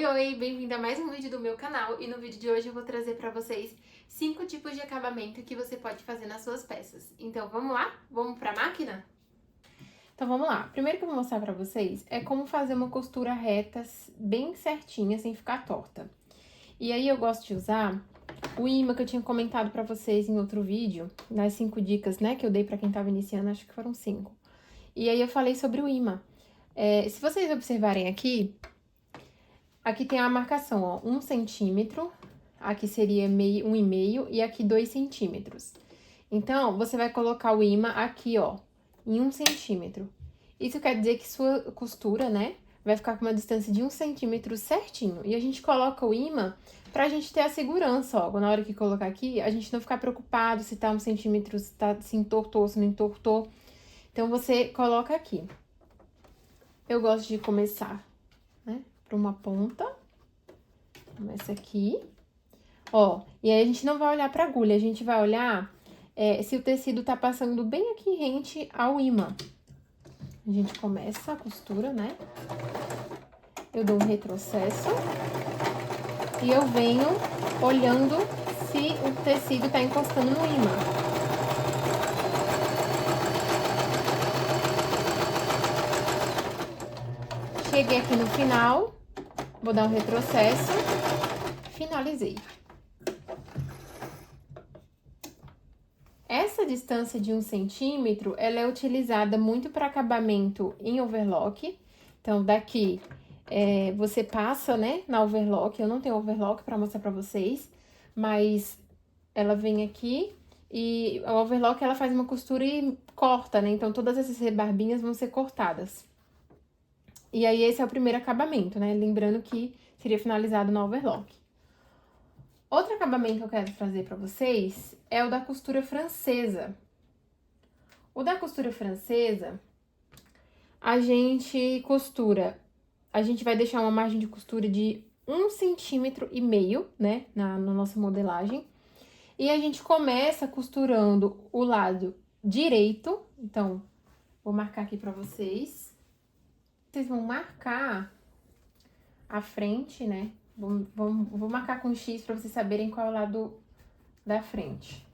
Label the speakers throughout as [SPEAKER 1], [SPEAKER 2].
[SPEAKER 1] Oi, bem-vindo a mais um vídeo do meu canal, e no vídeo de hoje eu vou trazer pra vocês 5 tipos de acabamento que você pode fazer nas suas peças. Então vamos lá? Vamos pra máquina? Então vamos lá. Primeiro que eu vou mostrar pra vocês é como fazer uma costura reta bem certinha, sem ficar torta. E aí eu gosto de usar o imã que eu tinha comentado pra vocês em outro vídeo, nas 5 dicas, né, que eu dei pra quem tava iniciando, acho que foram 5. E aí eu falei sobre o imã. Se vocês observarem aqui, aqui tem a marcação, ó, 1 centímetro, aqui seria 1,5 e aqui 2 centímetros. Então, você vai colocar o imã aqui, ó, em 1 centímetro. Isso quer dizer que sua costura, né, vai ficar com uma distância de 1 centímetro certinho. E a gente coloca o imã pra gente ter a segurança, ó, na hora que colocar aqui, a gente não ficar preocupado se tá 1 centímetro, se tá, se entortou, se não entortou. Então, você coloca aqui. Eu gosto de começar, né, por uma ponta. Começa aqui. Ó, e aí a gente não vai olhar pra agulha, a gente vai olhar se o tecido tá passando bem aqui rente ao imã. A gente começa a costura, né? Eu dou um retrocesso. E eu venho olhando se o tecido tá encostando no imã. Cheguei aqui no final, vou dar um retrocesso, finalizei. Essa distância de 1 centímetro, ela é utilizada muito para acabamento em overlock. Então, daqui, você passa, né, na overlock. Eu não tenho overlock para mostrar para vocês, mas ela vem aqui e a overlock, ela faz uma costura e corta, né? Então, todas essas rebarbinhas vão ser cortadas. E aí, esse é o primeiro acabamento, né? Lembrando que seria finalizado na overlock. Outro acabamento que eu quero trazer para vocês é o da costura francesa. O da costura francesa, a gente costura, a gente vai deixar uma margem de costura de 1,5 centímetro, né, na nossa modelagem. E a gente começa costurando o lado direito, então, vou marcar aqui para vocês. Vocês vão marcar a frente, né? Vou marcar com X para vocês saberem qual é o lado da frente.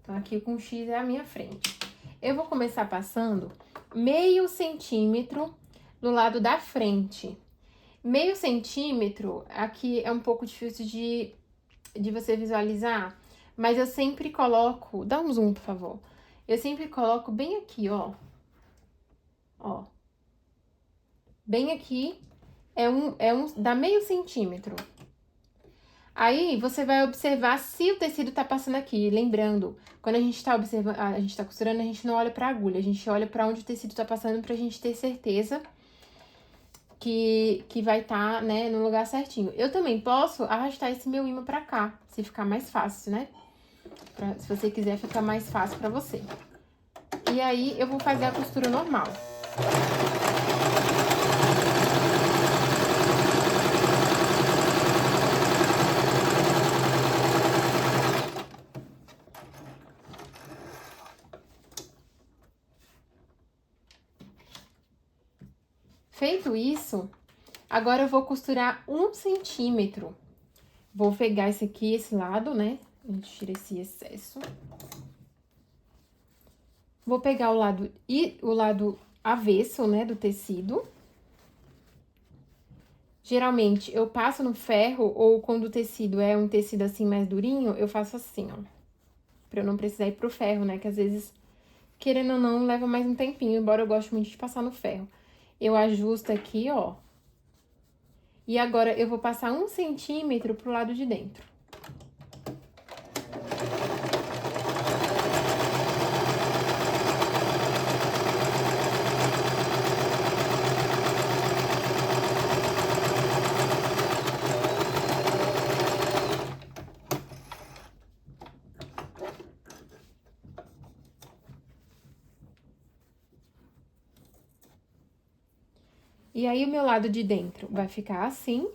[SPEAKER 1] Então, aqui com X é a minha frente. Eu vou começar passando 0,5 centímetro do lado da frente. 0,5 centímetro, aqui é um pouco difícil de você visualizar, mas eu sempre coloco... Dá um zoom, por favor. Eu sempre coloco bem aqui, ó. Ó. Bem aqui, dá 0,5 centímetro. Aí, você vai observar se o tecido tá passando aqui. Lembrando, quando a gente tá observando, a gente tá costurando, a gente não olha pra agulha, a gente olha pra onde o tecido tá passando pra gente ter certeza que vai tá, né, no lugar certinho. Eu também posso arrastar esse meu imã pra cá, se ficar mais fácil, né? Se você quiser ficar mais fácil pra você. E aí, eu vou fazer a costura normal. Feito isso, agora eu vou costurar 1 centímetro. Vou pegar esse aqui, esse lado, né? A gente tira esse excesso. Vou pegar o lado avesso, né, do tecido. Geralmente, eu passo no ferro, ou quando o tecido é um tecido assim mais durinho, eu faço assim, ó. Pra eu não precisar ir pro ferro, né, que às vezes, querendo ou não, leva mais um tempinho, embora eu goste muito de passar no ferro. Eu ajusto aqui, ó. E agora, eu vou passar 1 centímetro pro lado de dentro. E aí, o meu lado de dentro vai ficar assim,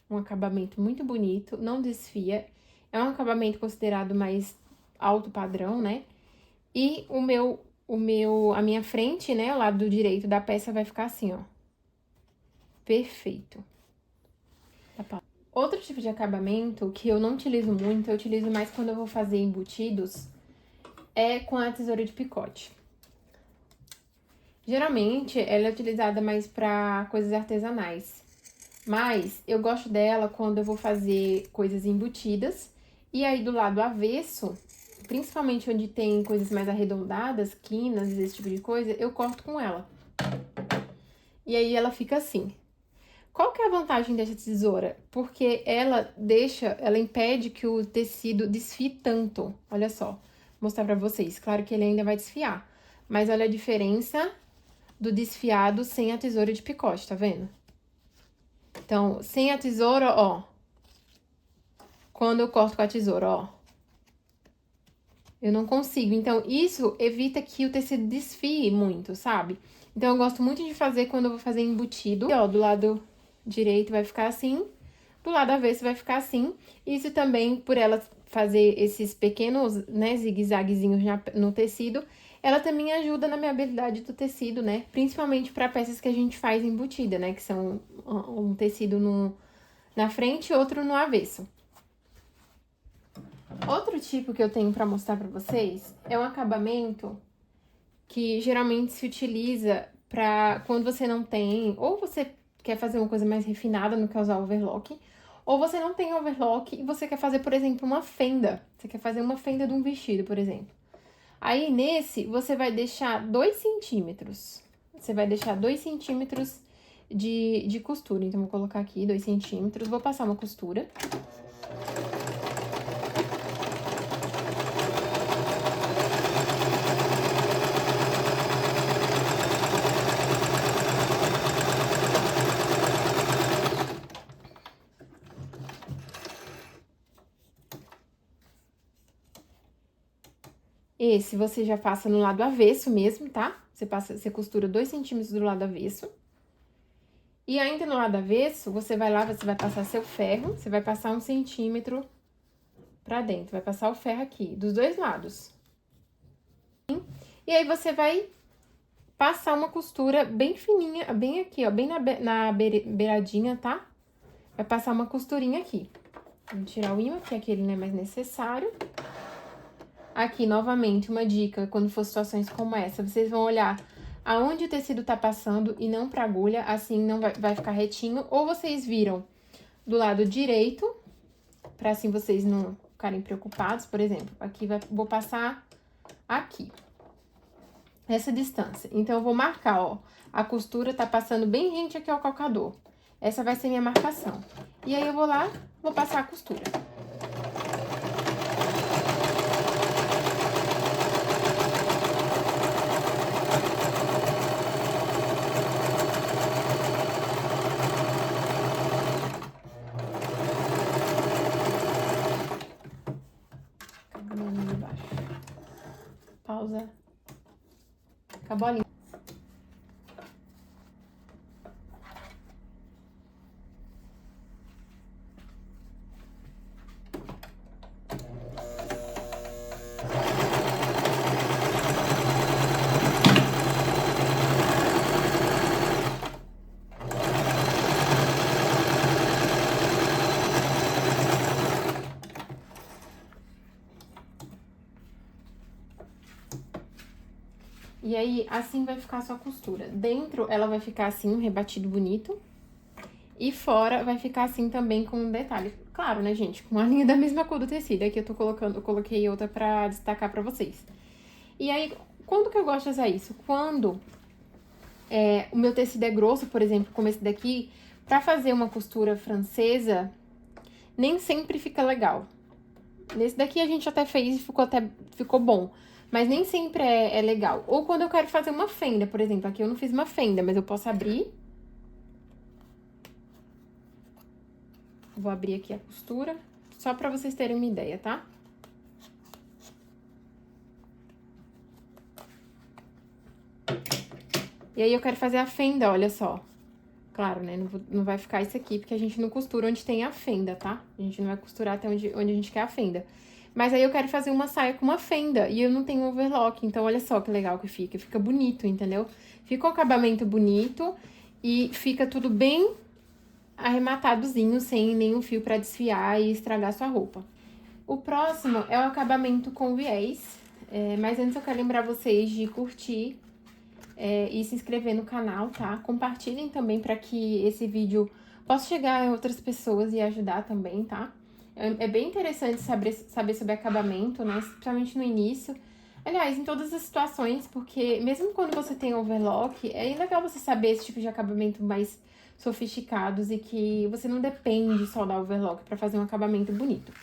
[SPEAKER 1] um acabamento muito bonito, não desfia. É um acabamento considerado mais alto padrão, né? E a minha frente, né, o lado direito da peça vai ficar assim, ó. Perfeito. Outro tipo de acabamento que eu não utilizo muito, eu utilizo mais quando eu vou fazer embutidos, é com a tesoura de picote. Geralmente, ela é utilizada mais para coisas artesanais, mas eu gosto dela quando eu vou fazer coisas embutidas. E aí, do lado avesso, principalmente onde tem coisas mais arredondadas, quinas, esse tipo de coisa, eu corto com ela. E aí, ela fica assim. Qual que é a vantagem dessa tesoura? Porque ela impede que o tecido desfie tanto. Olha só, vou mostrar pra vocês. Claro que ele ainda vai desfiar, mas olha a diferença do desfiado sem a tesoura de picote, tá vendo? Então, sem a tesoura, ó, quando eu corto com a tesoura, ó, eu não consigo. Então, isso evita que o tecido desfie muito, sabe? Então, eu gosto muito de fazer quando eu vou fazer embutido. E, ó, do lado direito vai ficar assim, do lado avesso vai ficar assim. Isso também, por ela fazer esses pequenos, né, zigue-zaguezinhos no tecido, ela também ajuda na habilidade do tecido, né? Principalmente para peças que a gente faz embutida, né? Que são um tecido na frente e outro no avesso. Outro tipo que eu tenho para mostrar para vocês é um acabamento que geralmente se utiliza para quando você não tem, ou você quer fazer uma coisa mais refinada, não quer usar overlock, ou você não tem overlock e você quer fazer, por exemplo, uma fenda. Você quer fazer uma fenda de um vestido, por exemplo. Aí, nesse, você vai deixar 2 centímetros. Você vai deixar 2 centímetros de costura. Então, vou colocar aqui 2 centímetros. Vou passar uma costura. Esse você já passa no lado avesso mesmo, tá? Você costura 2 centímetros do lado avesso. E ainda no lado avesso, você vai lá, você vai passar seu ferro, você vai passar 1 centímetro pra dentro. Vai passar o ferro aqui, dos dois lados. E aí, você vai passar uma costura bem fininha, bem aqui, ó, bem na beiradinha, tá? Vai passar uma costurinha aqui. Vamos tirar o ímã, porque aquele não é mais necessário. Aqui, novamente, uma dica, quando for situações como essa, vocês vão olhar aonde o tecido tá passando e não pra agulha, assim não vai ficar retinho. Ou vocês viram do lado direito, pra assim vocês não ficarem preocupados. Por exemplo, aqui vou passar aqui, essa distância. Então, eu vou marcar, ó, a costura tá passando bem rente aqui ao calcador. Essa vai ser minha marcação. E aí, eu vou lá, vou passar a costura. Pausa. Acabou a linha. E aí, assim vai ficar a sua costura. Dentro, ela vai ficar assim, um rebatido bonito. E fora, vai ficar assim também com um detalhe. Claro, né, gente? Com a linha da mesma cor do tecido. Aqui eu coloquei outra pra destacar pra vocês. E aí, quando que eu gosto de usar isso? Quando o meu tecido é grosso, por exemplo, como esse daqui, pra fazer uma costura francesa, nem sempre fica legal. Nesse daqui a gente até fez e ficou bom. Mas nem sempre é legal. Ou quando eu quero fazer uma fenda, por exemplo. Aqui eu não fiz uma fenda, mas eu posso abrir. Vou abrir aqui a costura, só pra vocês terem uma ideia, tá? E aí, eu quero fazer a fenda, olha só. Claro, né? Não vai ficar isso aqui, porque a gente não costura onde tem a fenda, tá? A gente não vai costurar até onde a gente quer a fenda. Mas aí, eu quero fazer uma saia com uma fenda, e eu não tenho overlock. Então, olha só que legal que fica. Fica bonito, entendeu? Fica um acabamento bonito, e fica tudo bem arrematadozinho, sem nenhum fio pra desfiar e estragar sua roupa. O próximo é o acabamento com viés, mas antes eu quero lembrar vocês de curtir e se inscrever no canal, tá? Compartilhem também para que esse vídeo possa chegar a outras pessoas e ajudar também, tá? É bem interessante saber sobre acabamento, né? Principalmente no início. Aliás, em todas as situações, porque mesmo quando você tem overlock, é legal você saber esse tipo de acabamento mais sofisticados e que você não depende só da overlock para fazer um acabamento bonito.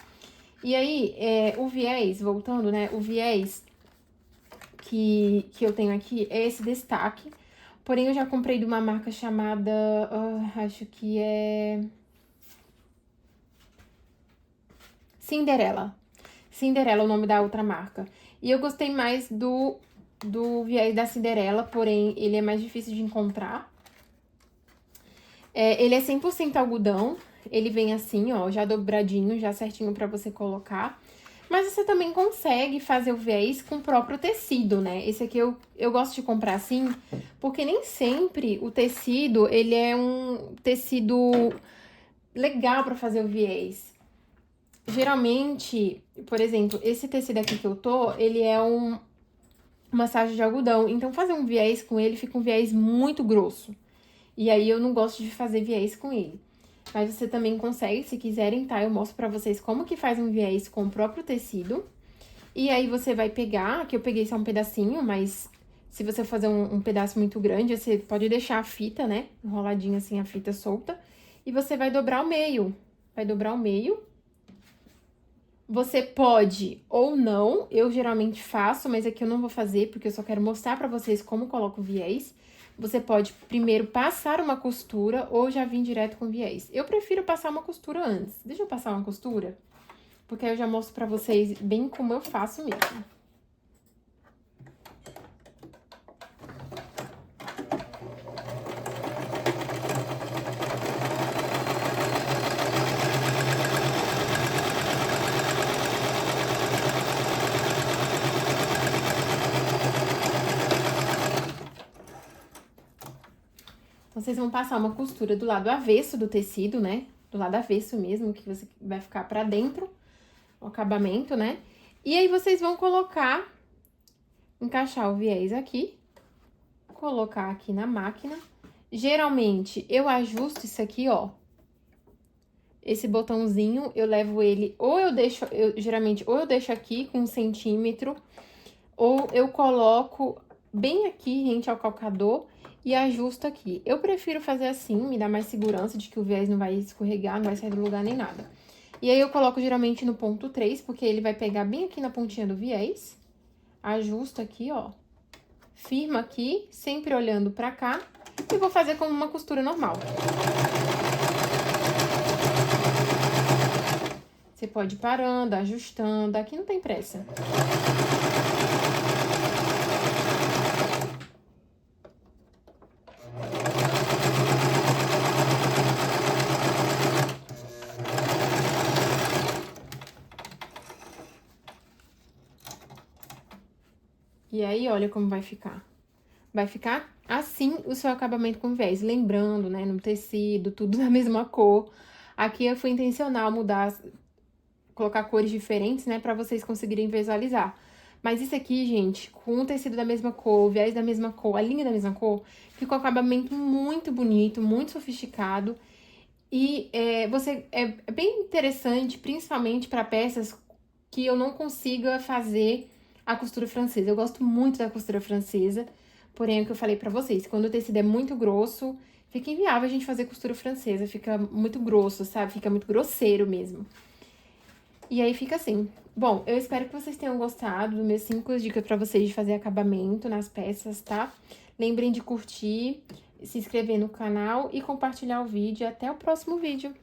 [SPEAKER 1] E aí, o viés, voltando, né? O viés que eu tenho aqui é esse destaque. Porém, eu já comprei de uma marca chamada... acho que é... Cinderela. Cinderela é o nome da outra marca. E eu gostei mais do viés da Cinderela, porém, ele é mais difícil de encontrar. Ele é 100% algodão. Ele vem assim, ó, já dobradinho, já certinho pra você colocar. Mas você também consegue fazer o viés com o próprio tecido, né? Esse aqui eu gosto de comprar assim, porque nem sempre o tecido, ele é um tecido legal pra fazer o viés. Geralmente, por exemplo, esse tecido aqui que eu tô, ele é uma sarja de algodão. Então, fazer um viés com ele fica um viés muito grosso. E aí, eu não gosto de fazer viés com ele. Mas você também consegue, se quiserem, tá? Eu mostro pra vocês como que faz um viés com o próprio tecido. E aí, você vai pegar, aqui eu peguei só um pedacinho, mas se você fazer um pedaço muito grande, você pode deixar a fita, né? Enroladinha assim, a fita solta. E você vai dobrar o meio. Vai dobrar o meio. Você pode ou não, eu geralmente faço, mas aqui eu não vou fazer, porque eu só quero mostrar pra vocês como coloco o viés. Você pode primeiro passar uma costura ou já vir direto com viés. Eu prefiro passar uma costura antes. Deixa eu passar uma costura, porque aí eu já mostro pra vocês bem como eu faço mesmo. Então, vocês vão passar uma costura do lado avesso do tecido, né? Do lado avesso mesmo, que você vai ficar pra dentro, o acabamento, né? E aí, vocês vão colocar, encaixar o viés aqui, colocar aqui na máquina. Geralmente, eu ajusto isso aqui, ó. Esse botãozinho, eu levo ele, ou eu deixo, geralmente, ou eu deixo aqui com 1 centímetro, ou eu coloco bem aqui, rente ao calcador, e ajusto aqui. Eu prefiro fazer assim, me dá mais segurança de que o viés não vai escorregar, não vai sair do lugar nem nada. E aí, eu coloco geralmente no ponto 3, porque ele vai pegar bem aqui na pontinha do viés. Ajusto aqui, ó. Firma aqui, sempre olhando pra cá. E vou fazer como uma costura normal. Você pode ir parando, ajustando. Aqui não tem pressa. E aí, olha como vai ficar. Vai ficar assim o seu acabamento com viés. Lembrando, né, no tecido, tudo da mesma cor. Aqui eu fui intencional mudar, colocar cores diferentes, né, pra vocês conseguirem visualizar. Mas isso aqui, gente, com o tecido da mesma cor, o viés da mesma cor, a linha da mesma cor, ficou um acabamento muito bonito, muito sofisticado. E é bem interessante, principalmente para peças que eu não consiga fazer a costura francesa. Eu gosto muito da costura francesa, porém, é o que eu falei pra vocês, quando o tecido é muito grosso, fica inviável a gente fazer costura francesa, fica muito grosso, sabe? Fica muito grosseiro mesmo. E aí fica assim. Bom, eu espero que vocês tenham gostado dos meus 5 dicas pra vocês de fazer acabamento nas peças, tá? Lembrem de curtir, se inscrever no canal e compartilhar o vídeo. Até o próximo vídeo.